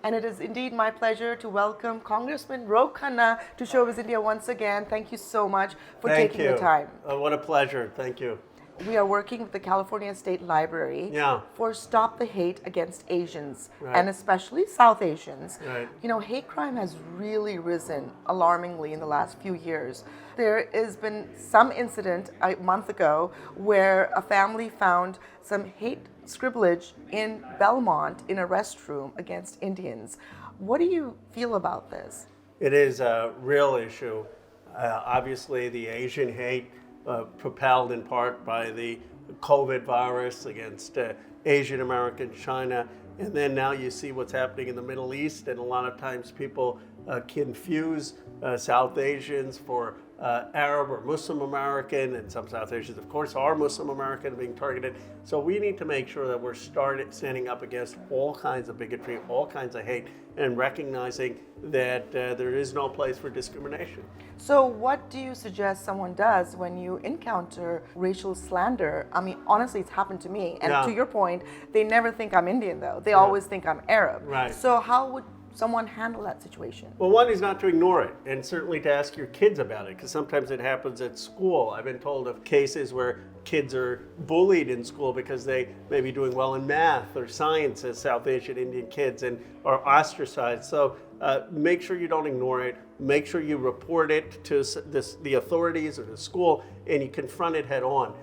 And it is indeed my pleasure to welcome Congressman Ro Khanna to Showbiz India once again. Thank you so much for taking the time. What a pleasure. Thank you. We are working with the California State Library for Stop the Hate Against Asians, and especially South Asians. You know, hate crime has really risen alarmingly in the last few years. There has been some incident a month ago where a family found some hate scribblage in Belmont in a restroom against Indians. What do you feel about this? It is a real issue. Obviously, the Asian hate propelled in part by the COVID virus against Asian American China. And then now you see what's happening in the Middle East, and a lot of times people confuse South Asians for Arab or Muslim American, and some South Asians, of course, are Muslim American being targeted. So we need to make sure that we're standing up against all kinds of bigotry, all kinds of hate, and recognizing that there is no place for discrimination. So what do you suggest someone does when you encounter racial slander? I mean, honestly, it's happened to me. And to your point, they never think I'm Indian, though. They always think I'm Arab. So how would someone handle that situation? Well, one is not to ignore it, and certainly to ask your kids about it, because sometimes it happens at school. I've been told of cases where kids are bullied in school because they may be doing well in math or science as South Asian Indian kids and are ostracized. So make sure you don't ignore it. Make sure you report it to the authorities or the school, and you confront it head on.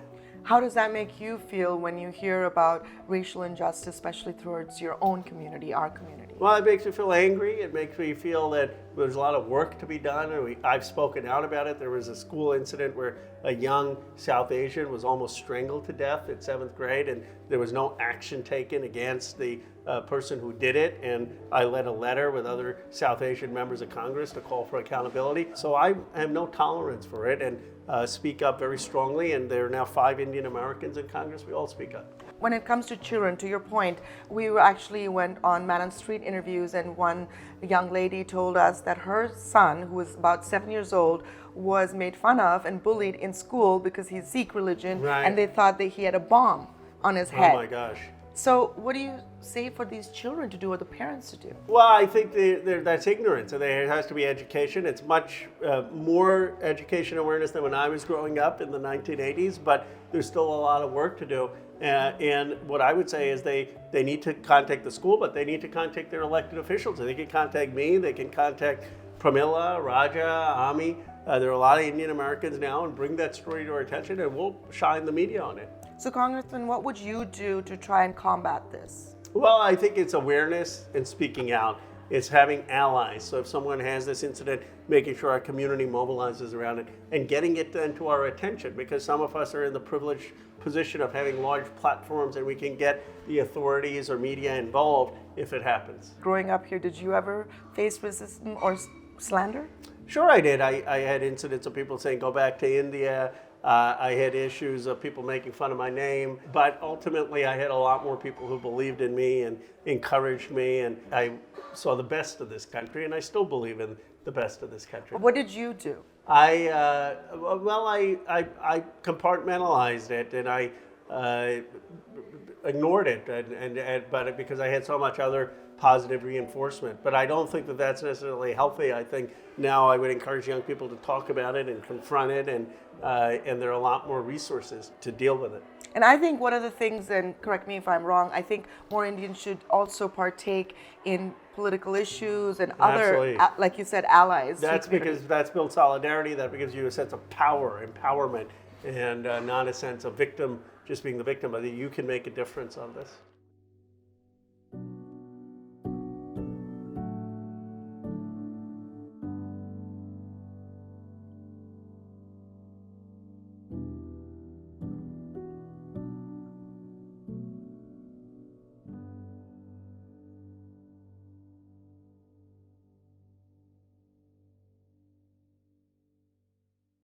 How does that make you feel when you hear about racial injustice, especially towards your own community, our community? Well, it makes me feel angry. It makes me feel that there's a lot of work to be done, and I've spoken out about it. There was a school incident where a young South Asian was almost strangled to death in 7th grade, and there was no action taken against the person who did it. And I led a letter with other South Asian members of Congress to call for accountability. So I have no tolerance for it, and speak up very strongly. And there are now 5 Indian Americans in Congress. We all speak up. When it comes to children, to your point, we actually went on Man on Street interviews, and one young lady told us that her son, who was about 7 years old, was made fun of and bullied in school because he's Sikh religion, and they thought that he had a bomb on his head. Oh my gosh. So what do you say for these children to do, or the parents to do? Well, I think that's ignorance. So there has to be education. It's much more education awareness than when I was growing up in the 1980s, but there's still a lot of work to do. And what I would say is they need to contact the school, but they need to contact their elected officials. They can contact me, they can contact Pramila, Raja, Ami. There are a lot of Indian Americans now, and bring that story to our attention, and we'll shine the media on it. So, Congressman, what would you do to try and combat this? Well, I think it's awareness and speaking out. It's having allies. So if someone has this incident, making sure our community mobilizes around it and getting it then to our attention, because some of us are in the privileged position of having large platforms, and we can get the authorities or media involved if it happens. Growing up here, did you ever face racism or slander? Sure, I did. I had incidents of people saying, go back to India. I had issues of people making fun of my name, but ultimately I had a lot more people who believed in me and encouraged me, and I saw the best of this country, and I still believe in the best of this country. What did you do? I compartmentalized it, and I ignored it, but because I had so much other positive reinforcement. But I don't think that that's necessarily healthy. I think now I would encourage young people to talk about it and confront it, and there are a lot more resources to deal with it. And I think one of the things, and correct me if I'm wrong, I think more Indians should also partake in political issues and other, like you said, allies. That's because that's built solidarity. That gives you a sense of power, empowerment, and not a sense of victim, just being the victim. I think you can make a difference on this.